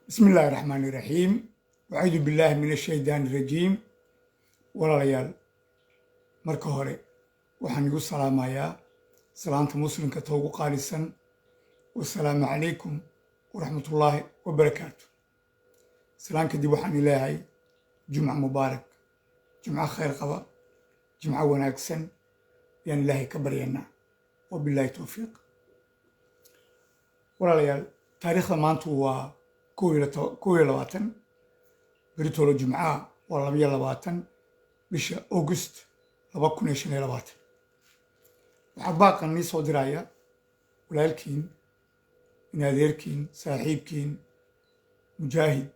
بسم الله الرحمن الرحيم وأعوذ بالله من الشيطان الرجيم ولا ليال marka hore waxaan igu salaamayaa salaanta muslimka toogu qaalisan wassalaamu calaykum waraxmatullaahi wabarakaatu salaan kadib waxaan ilaahay jumca mubaarak jumca khayr qaba jumca wanaagsan yaan ilaahay ka baryaynaa wabilaahi towfiiq walaalayaal taariikhda maanta waa 21 بريتولو جمعة والله 120 بشا أغسطس 2025 waxaa baaqan nii soo diraya walaalkiin inaadeerkiin saaxiibkiin mujaahid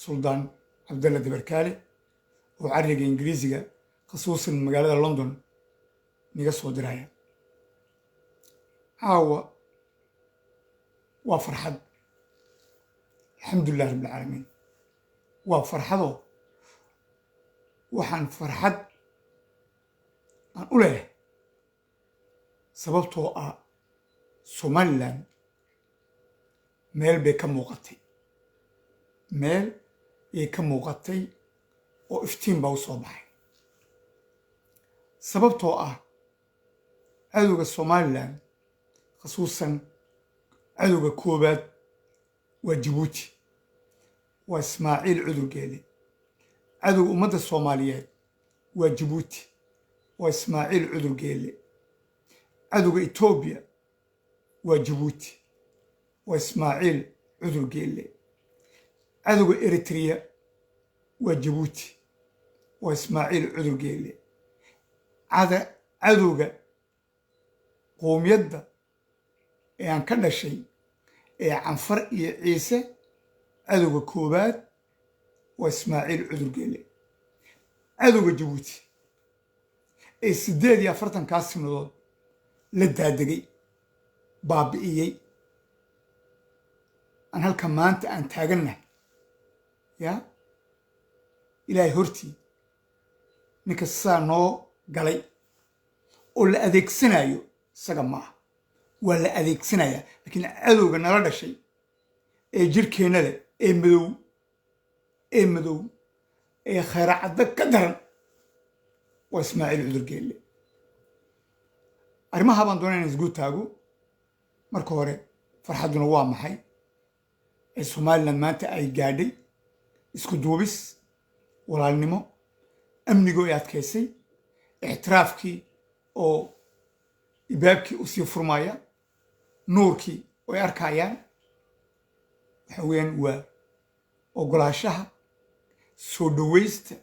suldaan cabdalla dabarkaale oo cariga ingiriisiga khasuusan magaalada london niga soo diraya caawa waa farxad alxamdulilah rabbi alcaalamiin waa farxadoo waxaan farxad aan u leeyahay sababtoo ah somalilan meel bay ka muuqatay meel yay ka muuqatay oo iftiin baa u soo baxay sababtoo ah cadowga somalilan khasuusan cadowga koowaad waa jabuuti waa ismaaciil cudurgeele cadowga ummadda soomaaliyeed waa jabuuti waa ismaaciil cudurgeele cadowga etoobiya waa jabuuti waa ismaaciil cudurgeele cadowga eritreya waa jabuuti waa ismaaciil cudurgeele cadowga qowmiyadda ee aan ka dhashay ee canfar iyo ciise cadowga koowaad waa ismaaciil cudurgeele cadowga jabuuti ee 48 sanadood la daadegay baabi'iyey aan halka maanta aan taagannahay yaa ilaahay hortii ninka sidaa noo galay oo la adeegsanayo isaga maaha waa la adeegsanayaa laakiin cadowga nala dhashay ee jirhkeenna leh ee madow ee khayracadda ka daran waa ismaaciil cudurgeelle arrimaha baan doonaa inaan isgu taago marka hore farxadduna waa maxay ee somalilan maanta ay gaadhay isku duubis walaalnimo amnigoo ay adkaysay ictiraafkii oo ibaabkii u sii furmaya nuurkii oo ay arkayaan waxa weeyaan waa ogolaashaha soo dhowaysta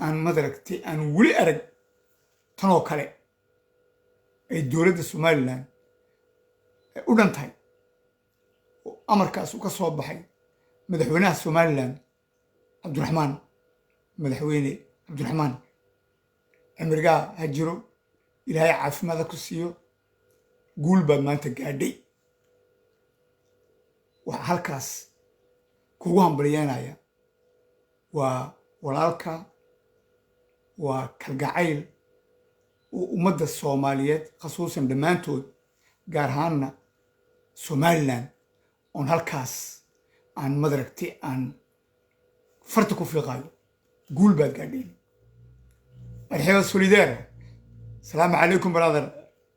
aan madaragtay aan weli arag tanoo kale ay dowladda somalilan ay u dhan tahay oo amarkaas u ka soo baxay madaxweynaha somalilan madaxweyne cabdiraxmaan cimrigaa ha jiro ilaahay caafimaada ku siiyo guul baad maanta gaadhay waxaa halkaas kugu hambalyeynaya waa walaalka waa kalgacayl oo ummadda soomaaliyeed khasuusan dhammaantood gaar ahaanna somalilan oon halkaas aan madaragtay aan farta ku fiiqaayo guul baad gaadheen marxaba solidaire salaamu calaykum brother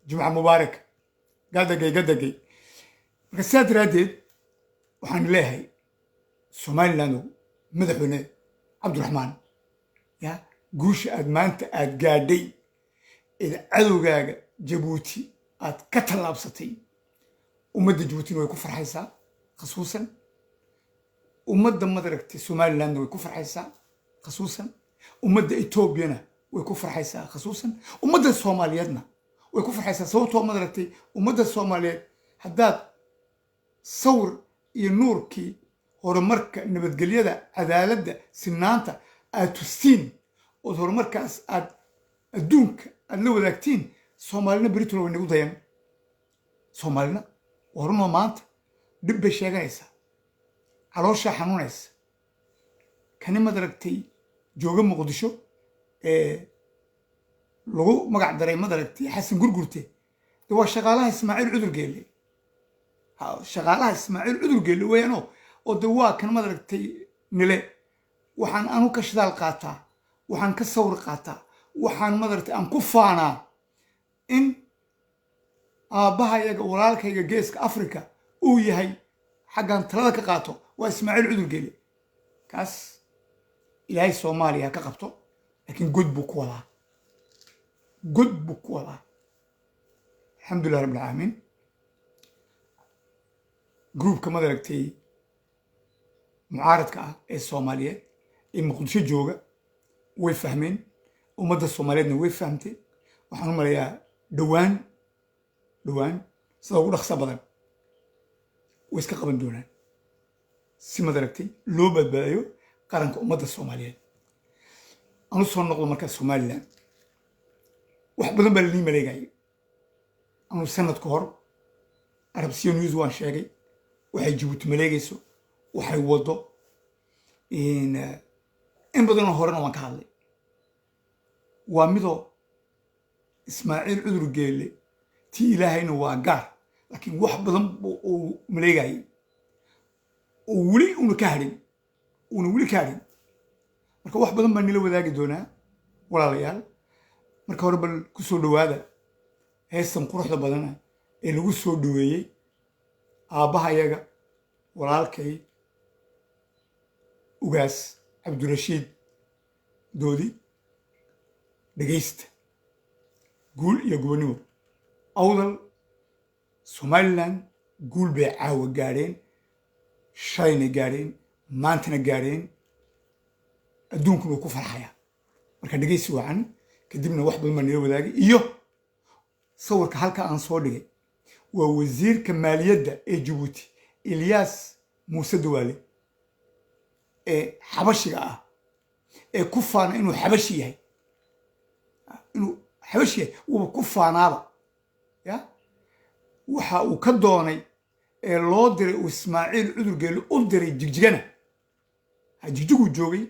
jumca mubaarak gadagay marka sidaa daraaddeed waxaan leeyahay somalilandu madaxweyne cabdiraxmaan ya guusha aad maanta aad gaadhay eed cadowgaaga jabuuti aad ka tallaabsatay ummadda jabuutina way ku farxaysaa khasuusan ummadda madaragtay somalilandna way ku farxaysaa khasuusan ummadda etoobiyana way ku farxaysaa khasuusan ummadda soomaaliyeedna way ku farxaysaa sababtoo madaragtay ummadda soomaaliyeed haddaad sawir iyo nuurkii horumarka nabadgelyada cadaaladda sinaanta aad tustiin ood horumarkaas aad adduunka aad la wadaagtiin soomaalina beritolo way nagu dayan soomaalina waa runoo maanta dhib bay sheeganaysaa calooshaa xanuunaysa kani madaragtay jooga muqdisho ee lagu magac daray madaragtay xasan gurgurte de waa shaqaalaha ismaaciil cudurgeelle shaqaalaha Ismaaciil cudur geeli weeyano oo dawaa kan madaragtay nile waxaan anu ka shidaal qaataa waxaan ka sawir qaataa waxaan madaragtay aan ku faanaa in aabahayaga walaalkayga geeska Afrika uu yahay xaggan talada ka qaato waa Ismaaciil cudur geeli kaas ilaahay Soomaaliya ka qabto laakiin god buu ku wadaa alxamdulilah rabbil caalamiin groupka madaragtay mucaaradka ah ee Soomaaliyeed ee Muqdisho jooga way fahmeen ummadda Soomaaliyeedna way fahamtay waxaan u maleeyaa dhawaan sida ugu dhaqso badan way iska qaban doonaan si madaragtay loo badbaadiyo qaranka ummadda Soomaaliyeed anu soo noqdo marka Somaliland wax badan baa la maleegayay anu sanad ka hor Arabsiya News waan sheegay waxay Djibouti maleegayso waxay wado in badan oo horena waan ka hadlay waa midoo Ismaaciil cudur geeli ti ilaahayna waa gaar laakiin wax badan oo maleegayay oo weli una ka hadhin marka wax badan baan nila wadaagi doonaa walaalayaal marka hore bal ku soo dhawaada heestan quruxda badana ee lagu soo dhaweeyay aabahayaga walaalkay ugaas Cabdirashiid doodi dhageysta guul iyo gobonimo awdal Somaliland guul bay caawa gaadheen shalayna gaadheen maantana gaadheen adduunkuna ku farxaya marka dhageysi wacan kadibna wax badan baan nila wadaagay iyo sawirka halka aan soo dhigay waa wasiirka maaliyadda ee Djibouti Ilyas Muuse Dawaale ee xabashiga ah ee ku faana inuu xabashi yahay uu ku faanaaba ya waxa uu ka doonay ee loo diray uu Ismaaciil cudur geeli u diray jigjigana jigjigu joogay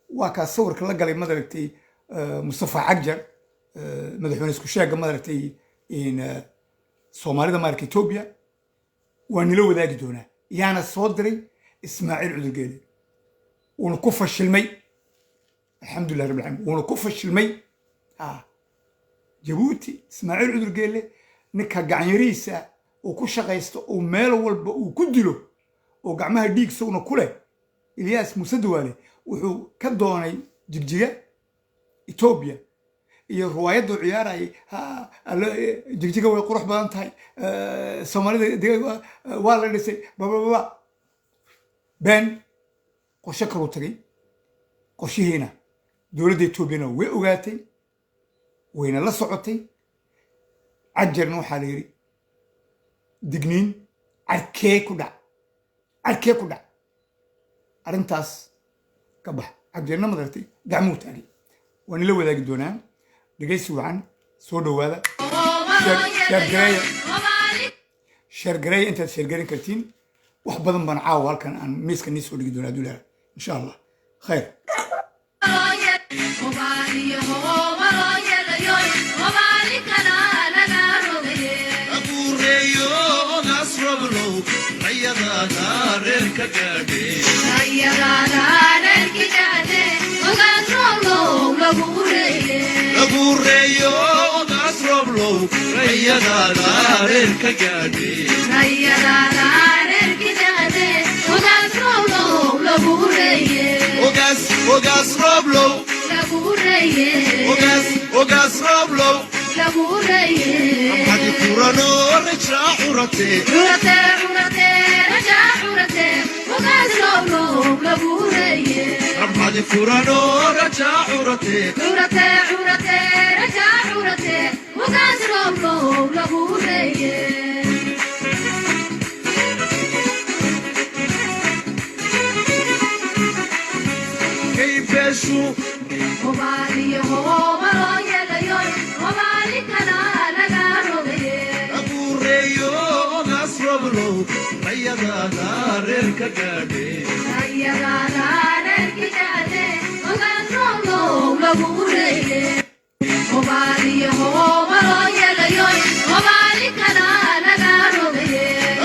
waa ka sawirka la galay madaragtay Mustafa Cagjar madaxweyne isku sheega madaragtay in Soomaalida marka Ethiopia waa nila wadaagi doonaa yaana soo diray Ismaaciil cudur geeli uu ku fashilmay alxamdulilah rabbil caalamiin uu ku fashilmay Djibouti Ismaaciil cudur geeli ninka gacanyariisa oo ku shaqaysto oo meel walba uu ku dilo oo gacmaha dhiig sawna ku leh Ilyas Muuse Dawaale wuxuu ka doonay jigjiga Ethiopia iyo ruwaayadu ciyaaray jigjiga way qurux badan tahay Soomaalida waa la dhisay baba ben qorshe kalu tagay qorshihiina dowladda Ethiopia way ogaatay wayna la socotay Cagjarna waxaa la yiri digniin arkee ku dhac arrintaas ka bax Cagjarna madartay gacmuhu taagay waan la wadaagi doonaa dhageysi wacan soo dhawaada sheergareey intaad sheergarin kartiin wax badan baan caawa halkan aan miiska nii soo dhigi doonaa duulaa insha Allah khayr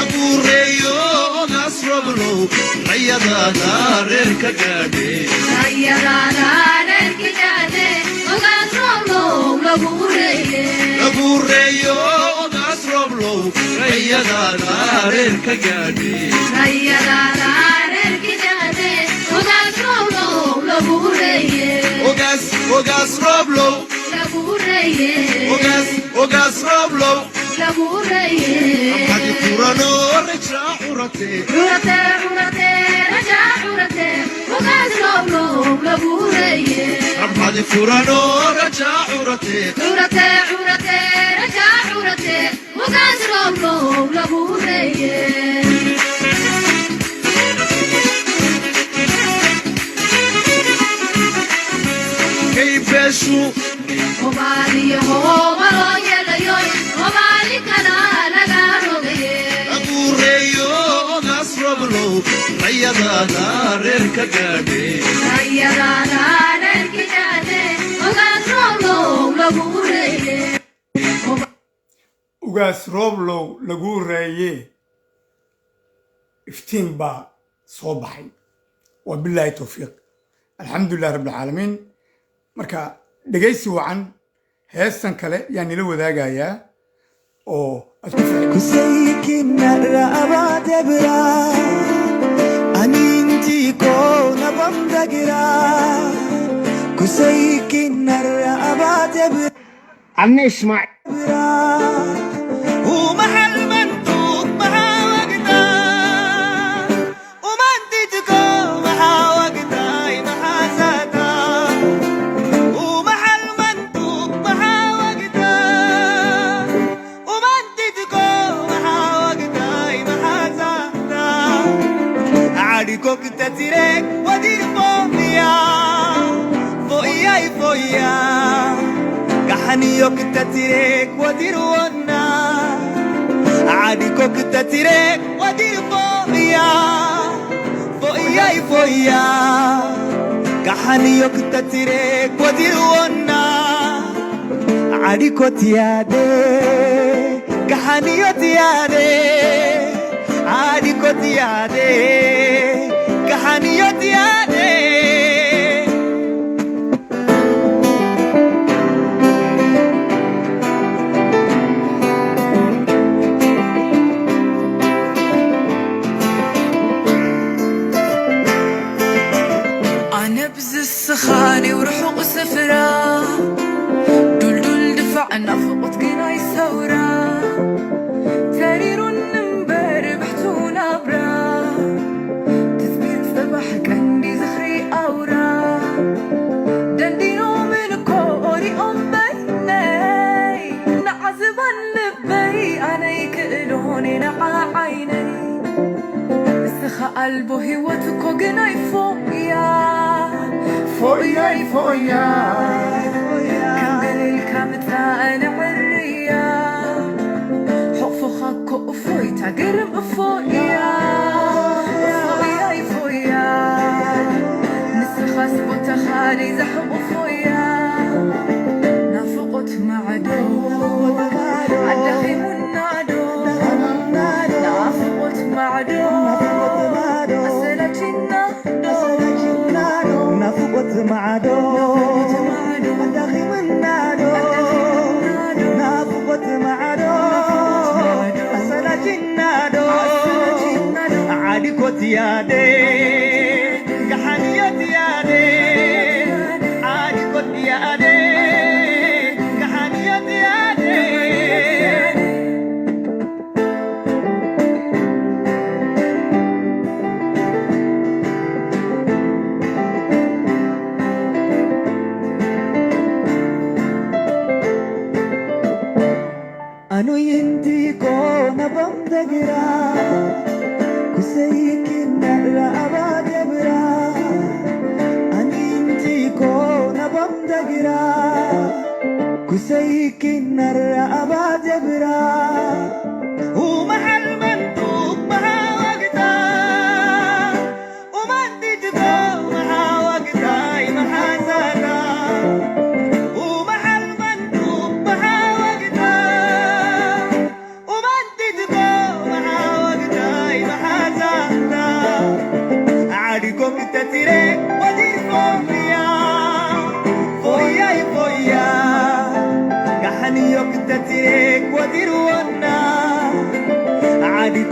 Aburre رير كجادي ريدا رير كجادي وقاس روبلو لبوريو وقاس روبلو ريدا رير كجادي ريدا رير كجادي وقاس روبلو وقاس روبلو وقاس روبلو محد كورانو رجع عرتي محد كورانو رجع عرتي كيف شو وبالي هو مرو يليوي وبالي كنا لغاروغي لبوريو وقاس روبلو ريدا رير كجادي ريدا رير كجادي وقاس روبلو ugaas rooblow lagu reeyee iftiin baa soo baxay wabilaahi towfiiq alxamdulilah rabbilcaalamiin marka dhegaysi wacan heestan kale yaa nila wadaagayaa oo aad ku كسيكنا رأبات برا أنينتي كونا بمدقرا كسيكنا رأبات برا عمي اسمع ومحل منطوق مع وقتا ومنتجكو مع وقتا مع ساتا ومحل منطوق مع وقتا ومنتجكو مع وقتا مع ساتا عاديكو كنت تريك ودير فوقيا فوقيا كحنيو كنت تريك ودير ونا عاديكو كنت تريك ودير فوقيا كحنيو كنت تريك ودير ونا عاديكو تيادي كحنيو تيادي عاديكو تيادي كحنيو تيادي السخاني ورحوق سفرة دول دفعنا فقط قناي ثورة تارير النمبر بحتونا برا تثبيت صباح كندي زخري أورا دندينو من كوري أمبيني نعزبا لبي أنا يكئلوني نعا عيني السخا قلبه هوتكو قناي فوقيا فوقيا كمل الكامتا أنا عريا حقفخك وفويتا قرم فوقيا نسخة سبوتا خالي زحب فوقيا نافقت معدو عدخي منادو نافقت معدو أسلتنا نفقت معدو داخي من نادو نفقت معدو أسلك النادو عادكو تيادي كحنية تيادي عادكو تيادي كحنية تيادي أنو ينتي كونا بمدقرا كسيكنا رأبا جبرا أنو ينتي كونا بمدقرا كسيكنا رأبا جبرا ومحل منطوق مع وقتا ومنتجكو مع وقتا مع ساتا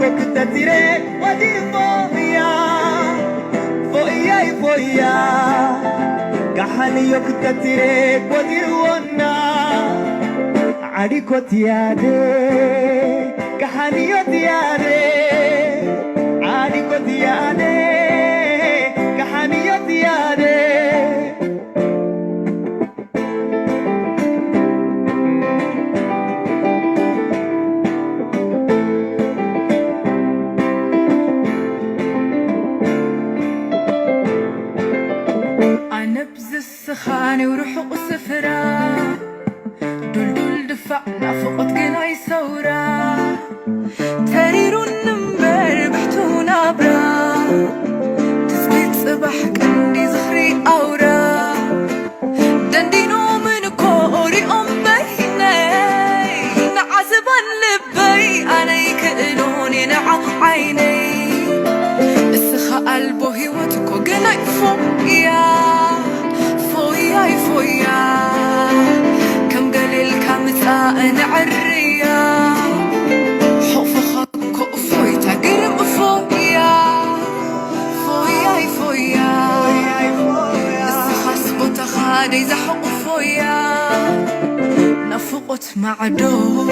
كوكتتيري ودي فويا فويا فويا كحني يكتتيري ودي ونا عادي كوتيادي كحني يتيادي عادي كوتيادي كحني يتيادي أنا بز السخاني وروحوا سفرة دول دفع نفقت قناي سورة تريرون نمبر بحتونا برا تسكيت صباح كندي زخري أورا دندينو من كوري بيني نعزبان لبي أنا يكئلوني نع عيني السخاء قلبه هيوتكو قناي فويا فويا فويا كم قليل كم تاء نعريا حوف خاكو فويتا قرم فويا فويا فويا السخاء سبوتا خادي زحق فويا نفقت معدو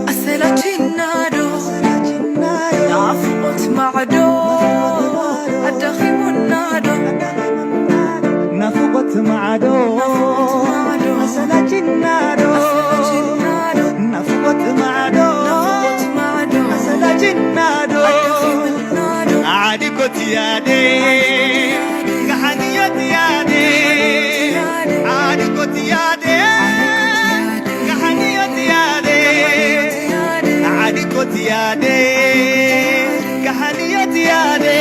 أسلا جنادو نفقت معدو أدخي منادو نفقت معدو أسلا جنادو نفقت معدو أسلا جنادو عادي كوتيادي كحني يتيادي عادي كوتيادي كحني يتيادي عادي كوتيادي كحني يتيادي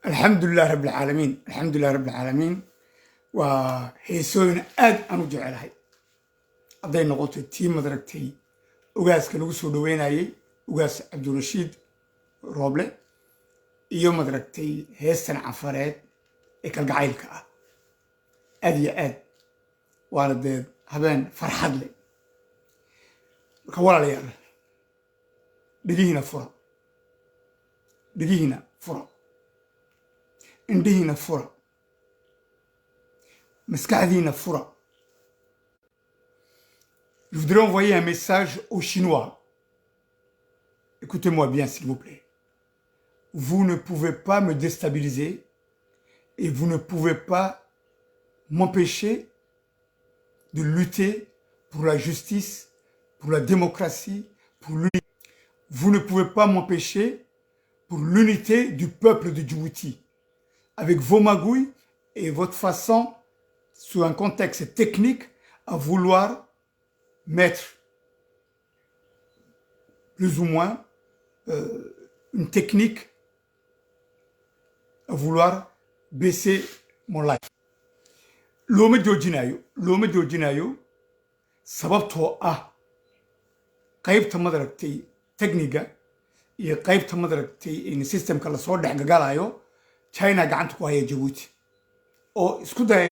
الحمد لله رب العالمين الحمد لله رب العالمين وهيسوين آد أنو جعلهاي أضي نقطة تيم مدركتي وقاس كالوغو سودويناي وقاس عبد الرشيد روبلي إيو مدركتي هيستن عفارات إكال قعيل كا آد يا آد والد هبان فرحاد لي كوالا ليال دقيهنا فرا دقيهنا فرا عندنا فرا مسكعدينا فرا. Je voudrais envoyer un message aux Chinois. Écoutez-moi bien, s'il vous plaît. Vous ne pouvez pas me déstabiliser et vous ne pouvez pas m'empêcher de lutter pour la justice, pour la démocratie, pour l'unité. Vous ne pouvez pas m'empêcher pour l'unité du peuple de Djibouti. Avec vos magouilles et votre façon, sous un contexte technique, à vouloir mettre plus ou moins une technique à vouloir baisser mon live. L'homme Djinayo, sababto ah, qaybta madaragtay technique iyo qaybta madaragtay in systemka la soo dhaxgalayo China gacanta ku haya Djibouti oo isku dayay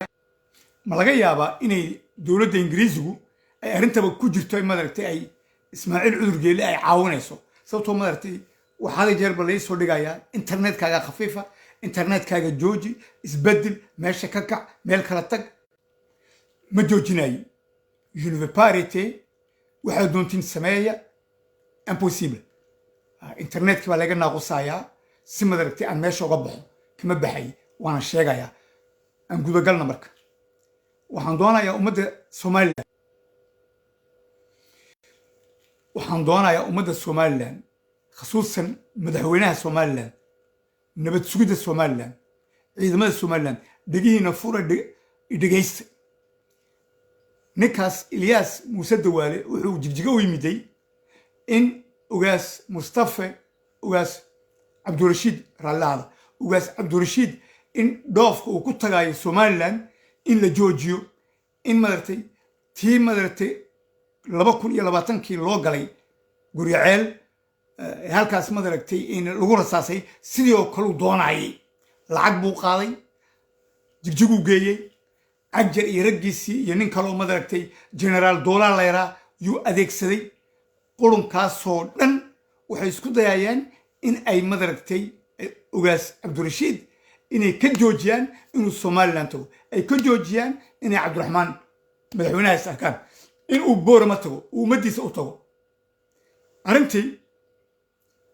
ma laga yaabaa inay dawladda Ingiriisigu ay arintaba ku jirto madaragtay ay Ismaaciil Cudurgeeli ay caawinayso sababtoo madaragtay waxaa jeer balay soo dhigaya internetkaaga khafiifa internetkaaga jooji isbedel meesha ka kac meel kala tag ma joojinayo. Je ne veux pas arrêter waxa doontiin sameeya impossible. internetka baa laga naaqusaya si madaragtay aan meesha uga baxo kama baxay waana sheegaya aan gudagalna marka waxaan doonayaa ummadda Somaliland خصوصا madaxweynaha Somaliland nabad sugidda Somaliland ciidamada Somaliland degiina fura dhageysta ninkaas Ilyas Muuse Dawaale wuxuu jigjiga u yimiday in ugaas Mustafa ugaas Abdurrashid Rallada ugaas Abdurrashid in dhoofka uu ku tagayo Somaliland in la joojiyo in madartay tii madaragtay 2020kii loo galay Guriceel halkaas madaragtay in lagu rasaasay sidii oo kale u doonayay lacag buu qaaday jigjiguu geeyey Agjar iyo raggiisii iyo nin kale oo madaragtay General Dola Leera yuu adeegsaday qurunkaasoo dhan waxay isku dayayaan in ay madaragtay ugaas Cabdirashiid inay ka joojiyaan inuu Somaliland tago ay ka joojiyaan inay Cabdiraxmaan madaxweynaha sarkaan in uu Boorama tago uu ummadiisa u tago arrintii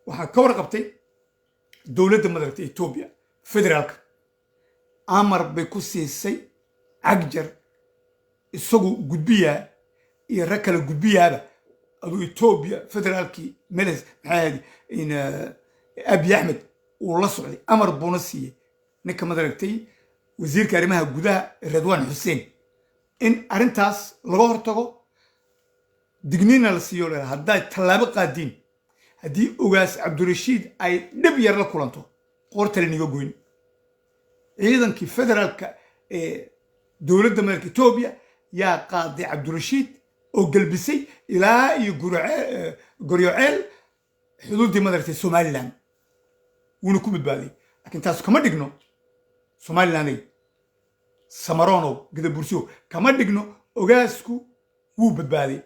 waxaa ka warqabtay dowladda madaragtay Ethiopia federaalka amar bay ku siisay Agjar isagu gudbiyaa iyo rag kale gudbiyaaba aduu Ethiopia federaalkii meles maxay in Abiy Ahmed uu la socday amar buuna siiyey ninka madaragtay wasiirka arrimaha gudaha Redwan Hussein in arrintaas laga hortago digniina la siiyo leeyahay hadday tallaabo qaadin haddii ugaas Cabdirashiid ay dhib yar la kulanto qortale niga goyn ciidankii federaalka dowladda madaragtay Ethiopia yaa qaaday Cabdirashiid oo galbisay ilaa iyo Guriceel xuduudii madaragtay Somaliland wuuna ku badbaaday laakiin taas kama dhigno Somaliland Samarono Gadabursiyo kama dhigno ogaasku wuu badbaaday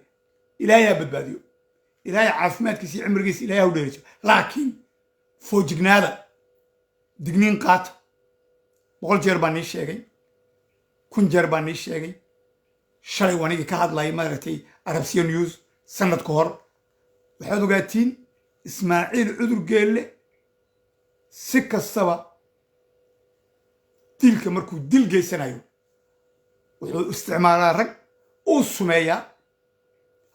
ilaahay badbaadiyo ilaahay caafimaadkiisa iyo cimrigiisa ilaahay u dheeriyo laakiin foojignaada digniin qaata 100 jeer baan nii sheegay 1000 jeer baan nii sheegay shalay wanigi ka hadlay maaragtay Arabsiya News sanad ka hor waxaad ogaatiin Ismaaciil Cudur Geelle si kastaba dilka markuu dil geysanayo wuxuu isticmaalaa rag uu sumeeyaa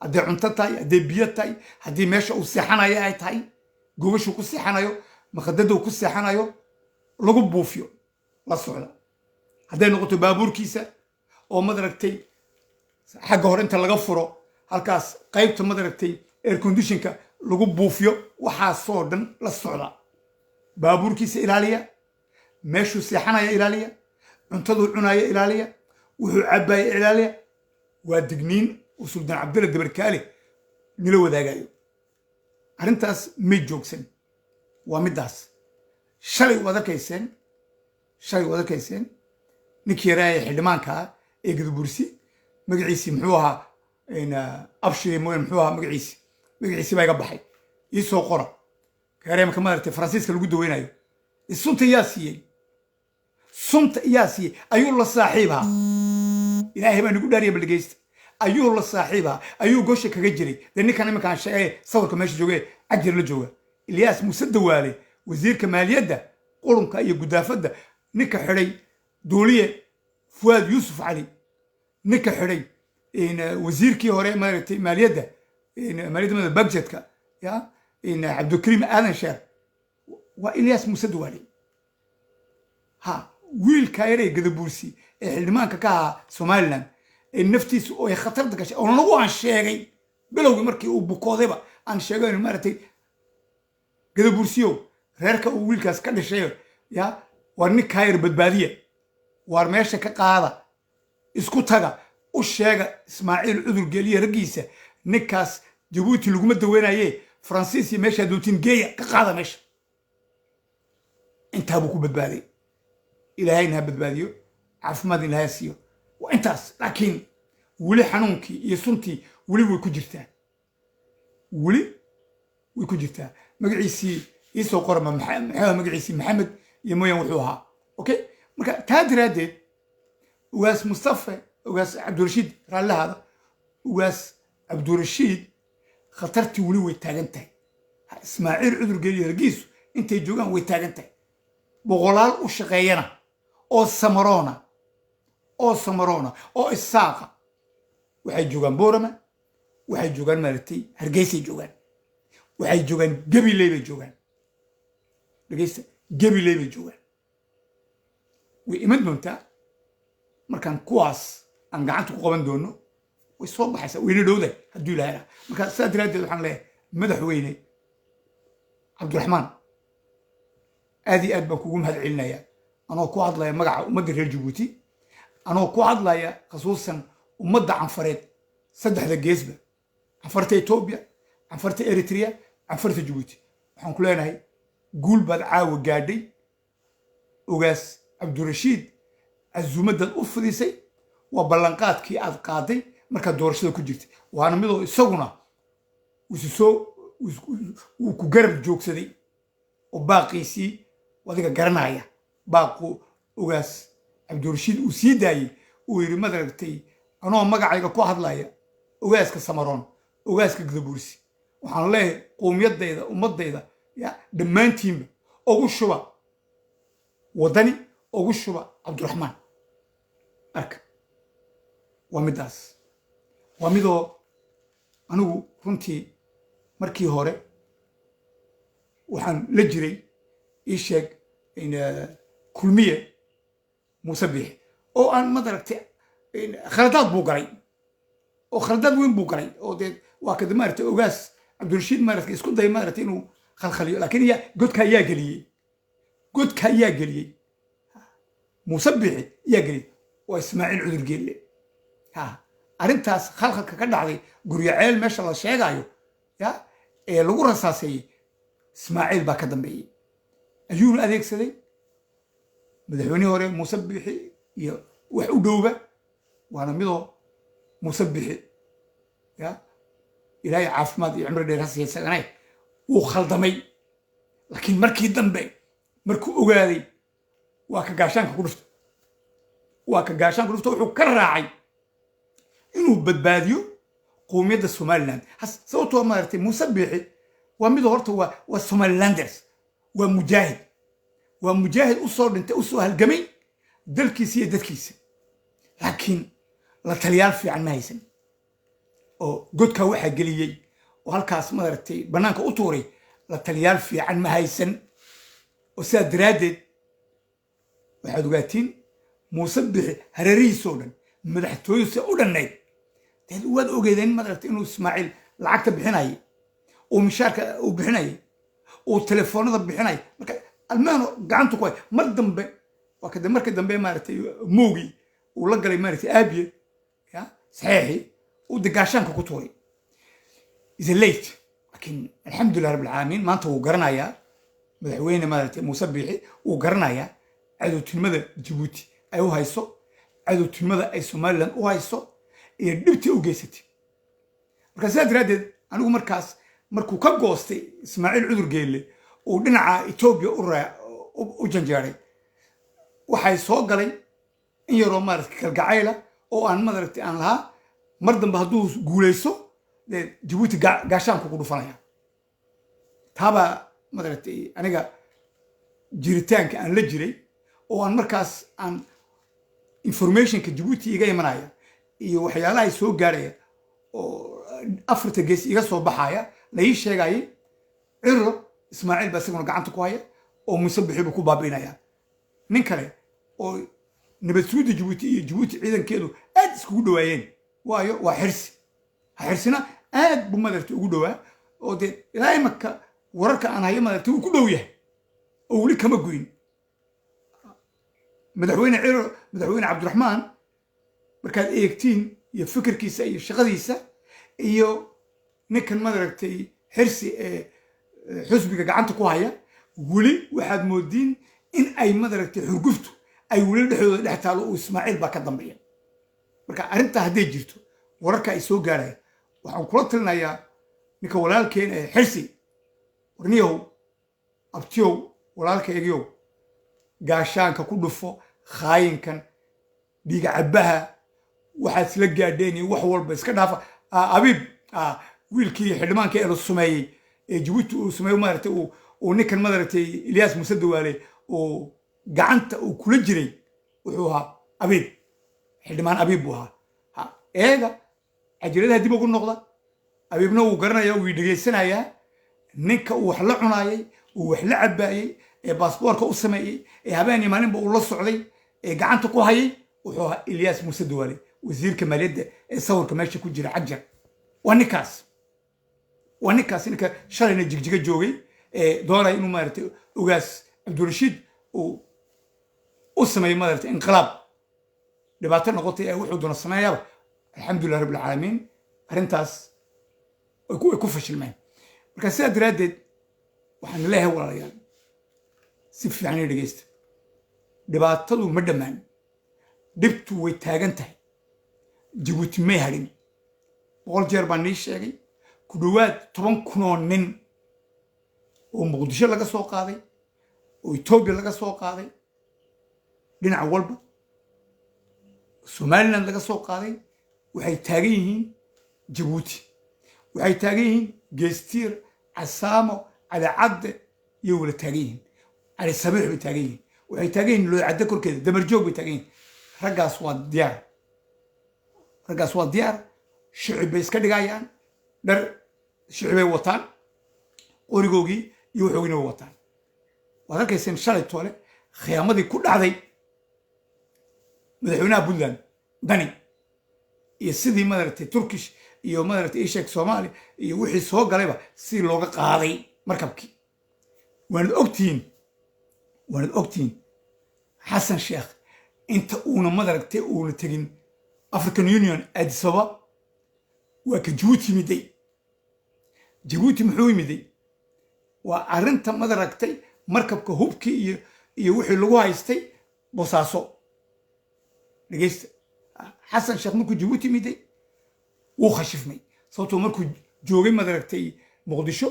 haddii cunto tahay haddii biyo tahay haddii meesha uu seexanayo ay tahay gobashu ku seexanayo maqadada uu ku seexanayo lagu buufiyo la socda hadday noqoto baabuurkiisa oo madaragtay xagga hore inta laga furo halkaas qaybta madaragtay air conditionka lagu buufiyo waxaasoo dhan la socda baabuurkiisa ilaaliya meeshuu seexanaya ilaaliya cuntaduu cunaya ilaaliya wuxuu cabaya ilaaliya waa digniin uu Suldaan Cabdalla Dabarkaale nila wadaagayo arrintaas may joogsan waa midaas shalay wad arkayseen ninkii raaya xildhimaanka ee Gadabursi magaciisi muxuu ahaa in abshir mooyeen muxuu ahaa magaciisi baa iga baxay ii soo qora kareemka maartay Faransiiska lagu daweynayo sunta yaa siiyey ayuu la saaxiibaa ilaahay baa nagu dhaariya balgeysta ayuu la saaxiibaa ayuu goosha kaga jiray ninkan imankaan sheegay sawirka meesha joogay Agjar la jooga Ilyas Muuse Dawaale wasiirka maaliyadda qurunka iyo gudaafada ninka xidhay duuliye Fuad Yusuf Ali ninka xidhay in wasiirkii hore maartay maaliyadda budgetka ya in Abdulkarim Aadan Sheer wa Ilyas Muuse Dawaale ha wiilka yaray Gadabursi ee xildhimaanka ka ah Somaliland ee naftiisu oo khatar gashay oo lagu aan sheegay bilowgii markii uu bukoodayba aan sheegay in maartay Gadabursiyo reerka uu wiilkaas ka dhashay ya war nin ka yar badbaadiye war meesha ka qaada isku taga u sheega Ismaaciil Cudur Geelle ragiisa ninkaas Djibouti laguma daweynaye Faransiis iyo meesha dootin geeya ka qaada meesha inta buu ku badbaaday ilaahayna badbaadiyo caafimaad ilaahay siiyo waa intaas laakiin wali xanuunkii iyo suntii wali way ku jirtaa magaciisi isoo qorma magaciisi Maxamed iyo mooyaan wuxuu ahaa okay marka taa diraadeed ugaas Mustafa ugaas Cabdirashiid raalahaada ugaas Cabdirashiid khatartii wali way taagan tahay Ismaaciil Cudur Geelle ragiisu intay joogaan way taagan tahay boqolaal u shaqeeyana oo Samarona oo Isaaqa waxay joogaan Boorama waxay joogaan maartay Hargeysa joogaan waxay joogaan Gabiley bay joogaan dhageysta Gabiley bay joogaan way iman doontaa markaan kuwaas aan gacanta ku qaban doono way soo baxaysaa wayna dhowday haddii ilaahay marka sidaa daraadeed waxaan leeyahay madaxweyne Cabdiraxmaan aad baan kugu mahad celinayaa anoo ku hadlaya magaca ummadda reer Djibouti anoo ku hadlaya khasuusan ummadda canfareed saddexda geesba canfarta etoobiya canfarta eritrea canfarta jabuuti waxaan ku leenahay guul baad caawa gaadhay ogaas cabdirashiid casuumaddaad u fidisay waa ballanqaadkii aad qaaday markaad doorashada ku jirtay waana midoo isaguna wuu ku garab joogsaday oo baaqiisii adiga garanaya baaqu ogaas cabdirashiid uu sii daayey uu yidhi madaragtay anoo magacayga ku hadlaya ogaaska samaroon ogaaska gadabuursi waxaan leeyahay qowmiyaddayda ummaddayda ya dhammaantiinba ugu shuba waddani ugu shuba cabdiraxmaan arka waa middaas waa midoo anigu runtii markii hore waxaan la jiray ii sheeg kulmiye muuse biixi oo aan madaragtay khaladaad buu galay oo khaladaad weyn buu galay oo dee waa kada maaragtay ogaas cabdirashiid maaragtay isku day maaragtay inuu khalkhaliyo laakiin godka ayaa geliyey muuse biixi ayaa geliyey waa ismaaciil cudur geelle arrintaas khalkhalka ka dhacday guryaceel meesha la sheegayo ya ee lagu rasaaseeyey ismaaciil baa ka dambeeyey ayuuna adeegsaday madaxweynihii hore muuse biixi iyo wax u dhowba waana midoo muuse biixi ya ilaahay caafimaad iyo cumri dheer ha siiya isagana wuu khaldamay laakiin markii dambe markuu ogaaday waa ka gaashaanka ku dhufta wuxuu ka raacay inuu badbaadiyo qowmiyadda somaliland sababtoo maaragtay muuse biixi waa midoo horta waa somalilanders waa mujaahid u soo dhintay u soo halgamay dalkiisa iyo dadkiisa laakiin la taliyaal fiican ma haysan oo godkaa waxaa geliyey oo halkaas maaragtay bannaanka u tuuray la taliyaal fiican ma haysan oo sidaa daraaddeed waxaad ogaatiin muuse biixi hareerihiisoo dhan madaxtooyadiisa u dhannayd deed waad ogeedeen maaragtay inuu ismaaciil lacagta bixinayay oo mishaarka uu bixinayay oo telefoonada bixinaya marka almaano gacantu ku hay mar dambe waa kada marka dambe maaragtay moogii uu la galay maaragtay aabiye ya saxiixii uu degaashaanka ku tuuray is late laakiin alxamdulilah rabbil caalamiin maanta wuu garanayaa madaxweyne maaragtay muuse biixi wuu garanayaa cadowtinimada jabuuti ay u hayso cadowtinimada ay somaliland u hayso iyo dhibtii u geysatay marka sidaa daraaddeed anigu markaas markuu ka goostay ismaaciil cudur geelle uu dhinaca etoobiya u janjeeray waxay soo galay in yaroo maaragtay kalgacayla oo aan maaragtay aan lahaa mar dambe hadduu guulayso dee jabuuti gaashaanku ku dhufanaya taabaa maaragtay aniga jiritaanka aan la jiray oo aan markaas aan informationka jabuuti iga imanaya iyo waxyaalahay soo gaaraya oo afarta gees iga soo baxaya la ii sheegayay ciro ismaaciil baa isaguna gacanta ku haya oo muuse biixi buu ku baabi'inaya nin kale oo nabad suudda jabuuti iyo jabuuti ciidankeedu aad iskugu dhowaayeen waayo waa xirsina aad buu madaragtay ugu dhowaa oo dee ilaa imaka wararka aan hayo madaragtay wuu ku dhow yahay oo weli kama goyn madaxweyne cabdiraxmaan markaad eegtiin iyo fikirkiisa iyo shaqadiisa iyo ninkan madaragtay xirsi ee xusbiga gacanta ku haya weli waxaad moodiin in ay madaragtay xurguftu ay weli dhexdooda dhex taalo uu ismaaciil baa ka dambeeya marka arrintaa hadday jirto wararka ay soo gaaraya waxaan kula talinayaa ninka walaalkeen ee xirsi warniyow abtiyow walaalkaygiyow gaashaanka ku dhufo khaayinkan dhiiga cabbaha waxaad isla gaadheen iyo wax walba iska dhaafa abiib wiilkii xildhibaankii elu sumeeyey ee jabuuti uu sumeeyo maaragtay uu ninkan maaragtay ilyaas muuse dawaale uu gacanta uu kula jiray wuxuu ahaa abiib xildhibaan abiib buu ahaa eega cajiradaha dib ugu noqda abiibna wuu garanaya wuu dhegaysanayaa ninka uu wax la cunaayay uu wax la cabbaayey ee baasboorka u sameeyey ee habeen iyo maalinba uu la socday ee gacanta ku hayay wuxuu ahaa ilyaas muuse dawaale wasiirka maaliyadda ee sawirka meesha ku jira cajar waa ninkaas ninka shalayna jigjiga joogay ee doonaya inuu maaragtay ogaas cabdirashiid uu u sameeyo maaragtay inqilaab dhibaato noqotay ee wuxuu doona sameeyaba alxamdulilah rabbi alcaalamiin arrintaas way ku fashilmeen marka sidaa daraaddeed waxaan leeyahay walaalayaal si fiican ii dhegeysta dhibaatadu ma dhammaan dhibtu way taagan tahay jabuuti may hadhin 100 jeer baan nii sheegay ku dhowaad 10 kun oo nin oo muqdisho laga soo qaaday oo etoobiya laga soo qaaday dhinac walba somaliland laga soo qaaday waxay taagan yihiin jabuuti waxay taagan yihiin geestiir casaamo cadacadde iyo wala taagan yihiin cali sabiix bay taagan yihiin waxay taagan yihiin loocadde korkeeda damarjoog bay taagan yihiin raggaas waa diyaar shicib bay iska dhigayaan dhar shicibay wataan qorigoogii iyo waxoogina way wataan waad arkayseen shalay toole khiyaamadii ku dhacday madaxweynaha puntland dani iyo sidii madaragtay turkish iyo madaragtay ishek soomaali iyo wixii soo galayba sidii looga qaaday markabkii waanad ogtihiin xasan sheekh inta uuna madaragtay uuna tegin african union addis ababa waa ka jabuuti yimiday jabuuti muxuu yimiday waa arrinta madaragtay markabka hubkii iyo wixii lagu haystay bosaaso dhegeysta xasan sheekh markuu jabuuti yimiday wuu khashifmay sababtoo markuu joogay madaragtay muqdisho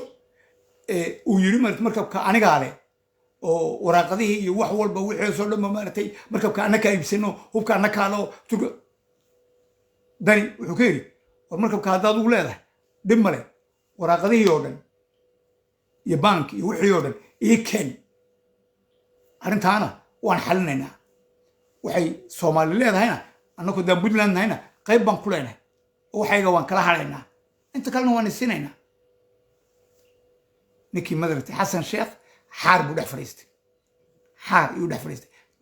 uu yidhi markabka anigaa leh oo waraaqadihii iyo wax walba wixii soo dhanba maaragtay markabka annakaa iibsano hubka annakaa loo turka dani wuxuu ka yidhi war markabka haddaad ugu leedahay dhib male waraaqadihii oo dhan iyo bank iyo wixii oo dhan ii keen arrintaana waan xalinaynaa waxay soomaali leedahayna annaku daan puntland nahayna qayb baan ku leenahay oo waxayga waan kala haraynaa inta kalena waan isinaynaa ninkii madaragtay xasan sheekh xaar buu dhex fadhiistay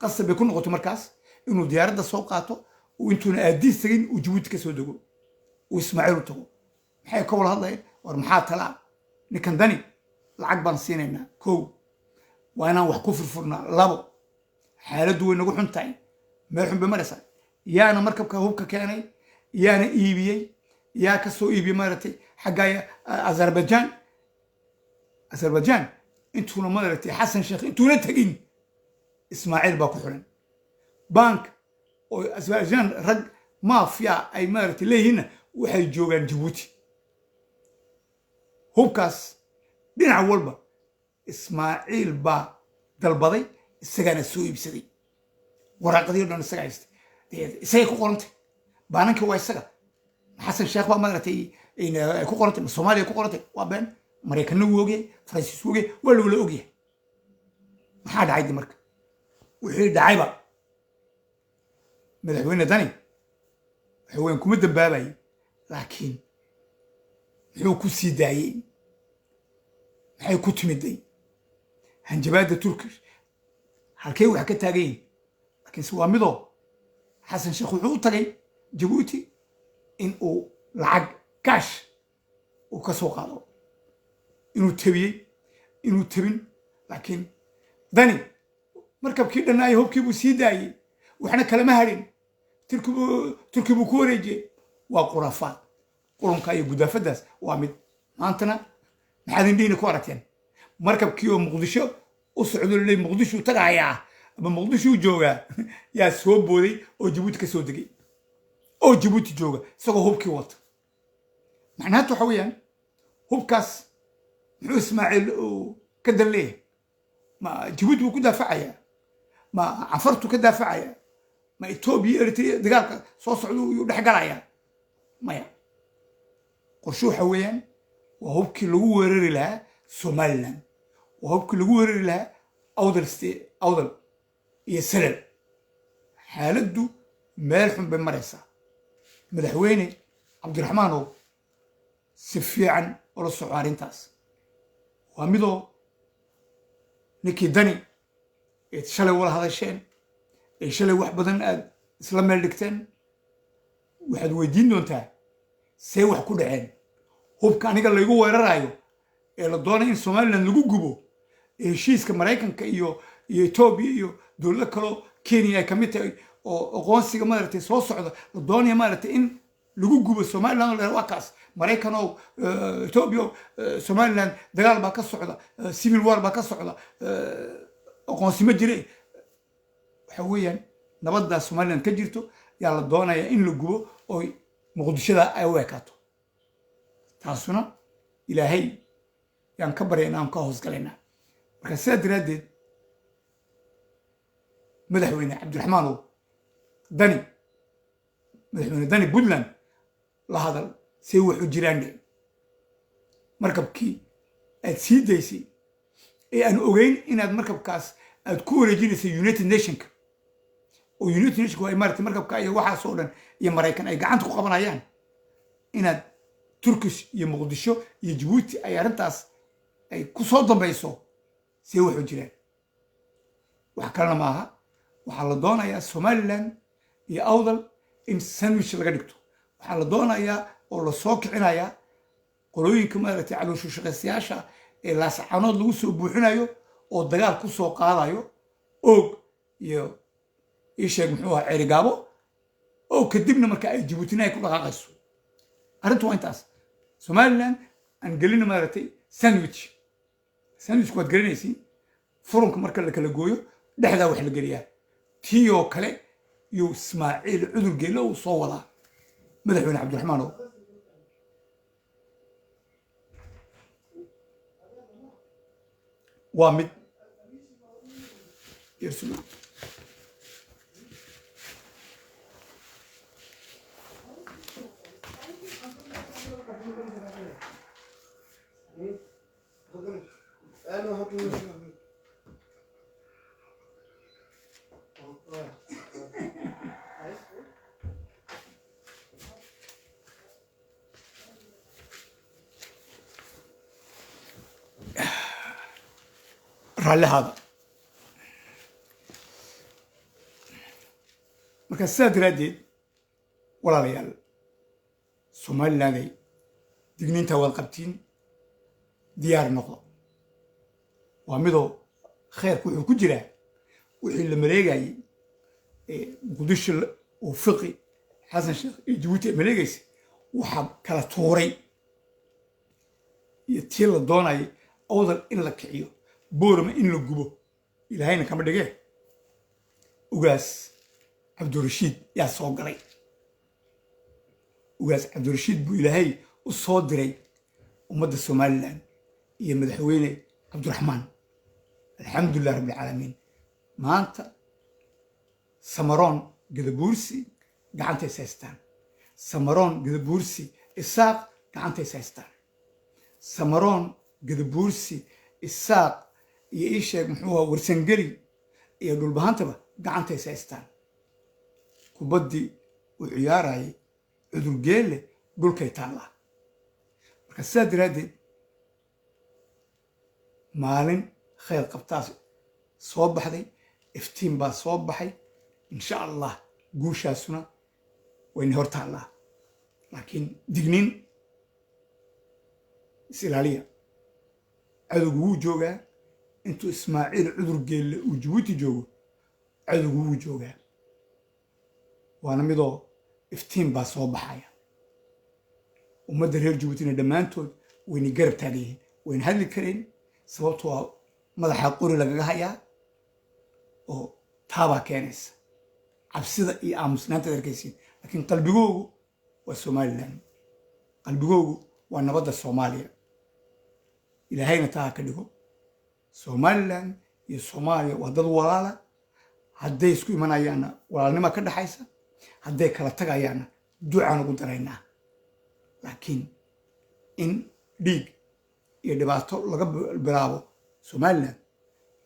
qasab bay ku noqotay markaas inuu diyaaradda soo qaato uu intuuna aadiis tegin uu jabuuti ka soo dego uu ismaaciil u tago maxay ka wada hadlayeen war maxaa talaa ninkan dani lacag baan siinaynaa 1 waa inaan wax ku furfurnaa 2 xaaladdu way nagu xun tahay meel xun bay maraysaa yaana markabka hubka keenay yaana iibiyey yaa ka soo iibiyey maaragtay xaggaa azerbaijan intuuna maaragtay xasan sheekh intuuna tegin ismaaciil baa ku xiran bank oo azerbaijan rag mafia ay maaragtay leeyihiinna waxay joogaan jabuuti hubkaas dhinac walba ismaaciil baa dalbaday isagaana soo iibsaday waraaqadii o dhan isaga haystay isagay ku qorantay baanankii waa isaga xasan sheekh baa maaragtay ay ku qorantay ma soomaaliya ku qorantay waa been maraykanna wuu ogyahay faransiis wuu ogyahay waa lagula ogyahay maxaa dhacaydi marka wixii dhacayba madaxweyne dani waxaween kuma dambaabayay laakiin muxuu ku sii daayey maxay ku timiday hanjabaadda turkish halkay wax ka taagan yihin laakiinse waa midoo xasan sheekh wuxuu u tagay jabuuti in uu lacag kaash uu ka soo qaado inuu tabiyey inuu tabin laakiin dani markabkii dhannaayay hubkii buu sii daayey waxna kalama hadhin turki buu ku wareejiyey waa qurafaad qurunka iyo gudaafadaas waa mid maantana maxaad indhihiina ku aragteen markabkii oo muqdisho u socdo laleey muqdishuu tagahayaa ama muqdishuu joogaa yaa soo booday oo jabuuti ka soo degay oo jabuuti jooga isagoo hubkii wata macnahaatu waxa weeyaan hubkaas muxuu ismaaciil ka dan leeyahay ma jabuuti buu ku daafacayaa ma cafartu ka daafacayaa ma etoobiya eritrea dagaalka soo socda yuu dhex galayaa maya qorshe waxa weeyaan waa hubkii lagu weerari lahaa somaliland waa hubkii lagu weerari lahaa awdal iyo salal xaaladdu meel xun bay maraysaa madaxweyne cabdiraxmaanow si fiican ula soco arrintaas waa midoo ninkii dani eed shalay wala hadasheen ee shalay wax badan aad isla meel dhigteen waxaad weydiin doontaa see wax ku dhaceen hubka aniga laygu weerarayo ee la doonay in somaliland lagu gubo ee heshiiska maraykanka iyo etoobiya iyo dowlado kaloo kenya ay ka mid tahay oo aqoonsiga maaragtay soo socda la doonaya maaragtay in lagu gubo somaliland waa kaas maraykanoo etoobiya somaliland dagaal baa ka socda civil war baa ka socda aqoonsi ma jire waxa weeyaan nabaddaa somaliland ka jirto yaa la doonayaa in la gubo oo muqdishada ay u ekaato taasuna ilaahay yaan ka baryaynaa aan ka hoosgalaynaa marka sidaa daraaddeed madaxweyne cabdiraxmaanow dani madaxweyne dani puntland la hadal say waxu jiraan dhe markabkii aad sii daysay ee aan ogeyn inaad markabkaas aad ku wareejinaysa united nationka oo united nationka waa imaarata markabka iyo waxaasoo dhan iyo maraykan ay gacanta ku qabanayaan inaad turkish iyo muqdisho iyo jabuuti ay arrintaas ay ku soo dambayso say waxu jiraan wax kalena maaha waxaa la doonayaa somaliland iyo awdal in sandwich laga dhigto waxaa la doonayaa oo la soo kicinayaa qolooyinka maaragtay calooshu shaqaystayaasha ee laascanood lagu soo buuxinayo oo dagaal ku soo qaadayo oog iyo ii sheeg muxuu ahaa ceerigaabo oo kadibna marka ay jabuutina ay ku dhaqaaqayso arrintu waa intaas somaliland aan gelina maaragtay sandwichku waad gelinaysiin furunka marka la kala gooyo dhexdaa wax la geliyaa tii oo kale yuu ismaaciil cudur geelle uu soo wadaa madaxweyne cabdiraxmaanow waa mid raallihaada marka sidaa daraaddeed walaalayaal somalilanday digniintaa waad qabtiin diyaar noqdo waa midoo khayrku wuxuu ku jiraa wixii la maleegayey muqdisho uu fiqi xasan sheekh iyo jabuuti ay maleegaysa waxaa kala tuuray iyo tii la doonayay awdal in la kiciyo boorama in la gubo ilaahayna kama dhigee ugaas cabdirashiid yaa soo galay ugaas cabdirashiid buu ilaahay u soo diray ummadda somaliland iyo madaxweyne cabdiraxmaan alxamdulilah rabbilcaalamiin maanta samaroon gadabuursi gacantay haystaan samaroon gadabuursi isaaq gacantay haystaan samaroon gadabuursi isaaq iyo ii sheeg muxuu ahaa warsangeli iyo dhulbahantaba gacantay haystaan kubaddii uu ciyaarayay cudurgeelle dhulkay taallaa marka sidaa daraaddeed maalin khayr qabtaas soo baxday iftiin baa soo baxay insha allah guushaasuna wayna hor taallaa laakiin digniin is ilaaliya cadowgu wuu joogaa intuu ismaaciil cudurgeelle uu jabuuti joogo cadowgu wuu joogaa waana midoo iftiin baa soo baxaya ummadda reer jabuutina dhammaantood wayna garab taagayihiin wayna hadli kareen sababto waa madaxa qori lagaga hayaa oo taabaa keenaysa cabsida iyo aamusnaantaad arkaysiin laakiin qalbigoogu waa somaliland qalbigoogu waa nabadda soomaaliya ilaahayna taa ha ka dhigo somaliland iyo soomaaliya waa dad walaala hadday isku imanayaanna walaalnima ka dhaxaysa hadday kala tagayaanna ducaan ugu daraynaa laakiin in dhiig iyo dhibaato laga bilaabo somaliland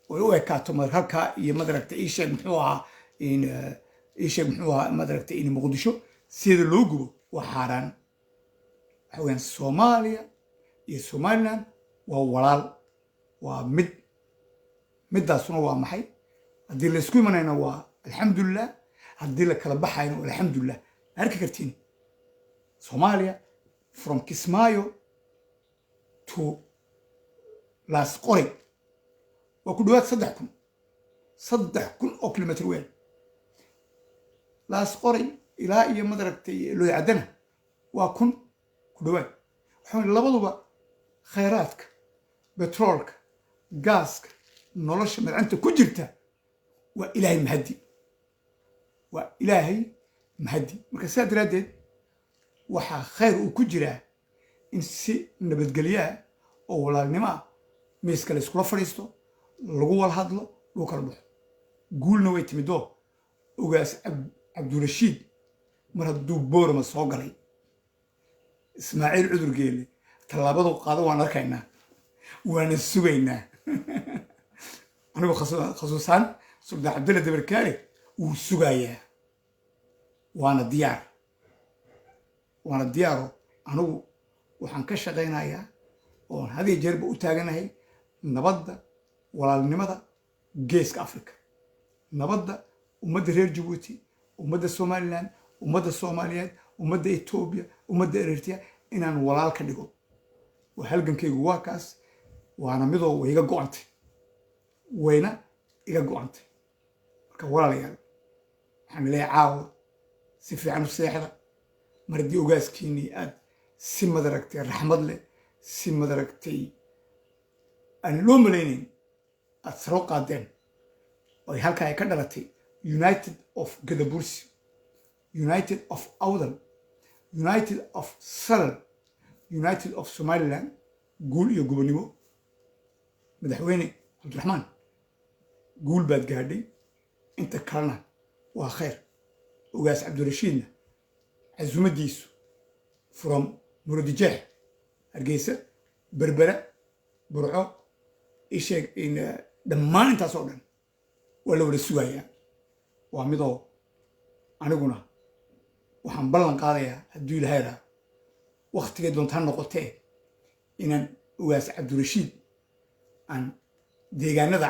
oy u ekaato halkaa iyo madaragta iisheeg muxuu ahaa madaragta in muqdisho sida loo gubo waa xaaraan waxa weyaan soomaaliya iyo somaliland waa walaal waa middaasuna waa maxay haddii laysku imanayna waa alxamdulilah haddii la kala baxayna waa alxamdulilah arki kartiin soomaaliya from kismaayo to laas qoray waa ku dhawaad 3,000 oo kilomitr weyn laas qoray ilaa iyo madaragtay loo caddana وكن كدوان وحن لبضوا خيراتك بترولك غاسك نولش من أنت كجرته وإلهي مهدي وإلهي مهدي marka saa daraadeed waxaa khayr uu ku jiraa in si nabadgelyaa oo walaalnimo ah miiska la iskula fadhiisto lagu wada hadlo lagu kala baxo guulna way timidoo ogaas cabdirashiid mar hadduu boorama soo galay ismaaciil cudur geele tallaabadu qaado waan arkaynaa waana sugaynaa anigu khasuusaan suldaan cabdilla dabarkaale wuu sugayaa waana diyaaro anigu waxaan ka shaqaynayaa oon hadiyo jeerba u taaganahay nabadda walaalnimada geeska afrika nabadda ummadda reer jabuuti ummadda somalilan ummadda soomaaliyeed ummadda etoobiya ummadda eritrea inaan walaal ka dhigo waa halgankaygu waa kaas waana midoo way iga go'antay wayna iga go'antay marka walaalayaal waxaan leeyahay caawa si fiican u seexda mar haddii ogaaskiinii aad si madaragtay raxmad leh si madaragtay aan loo malaynayn aad saro qaadeen oo halkaa ay ka dhalatay united of gadabursi united of awdal united of salal united of somaliland guul iyo gobonimo madaxweyne cabdiraxmaan guul baad gaadhay inta kalena waa khayr ogaas cabdirashiidna casuumadiisu from muradijeex hargeysa berbera burco isheeg dhammaan intaas oo dhan waa la wada sugayaa waa midoo aniguna waxaan ballan qaadayaa hadduu ilaahay raa wakhtigay doontaa noqotee inaan ogaas cabdirashiid aan deegaanada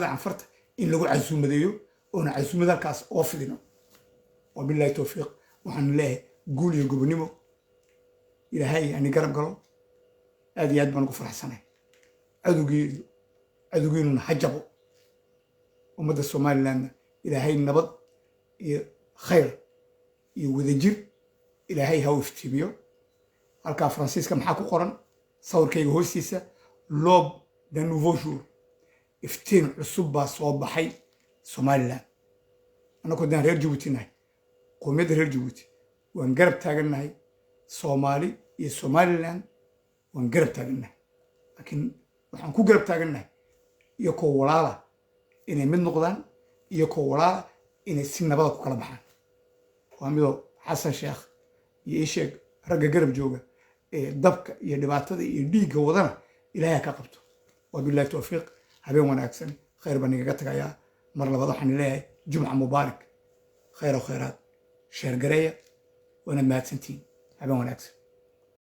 canfarta in lagu casuumadeeyo oona casuumad halkaas oo fidino wabillahi towfiiq waxaan leeyahay guul iyo gobonimo ilaahay ani garab galo aad iyo aad baan ugu faraxsanay cadowgiinuna ha jabo ummadda somalilandna ilaahay nabad iyo khayr iyo wadajir ilaahay ha u iftiimiyo halkaa faransiiska maxaa ku qoran sawirkayga hoostiisa loob de nouveau jour iftiin cusub baa soo baxay somaliland annagoo daan reer jabuuti nahay qowmiyadda reer jabuuti waan garab taagannahay soomaali iyo somaliland waan garab taagannahay laakiin waxaan ku garab taagannahay iyo koo walaala inay mid noqdaan iyo koo walaala inay si nabada ku kala baxaan waa midoo xasan sheekh iyo isheeg ragga garab jooga ee dabka iyo dhibaatada iyo dhiigga wadana ilaahay ka qabto wabillahi towfiiq habeen wanaagsan khayr baan igaga tagayaa mar labaad waxaan leeyahay jumca mubaarak khayr oo khayraad sheer gareeya waana mahadsantiin habeen wanaagsan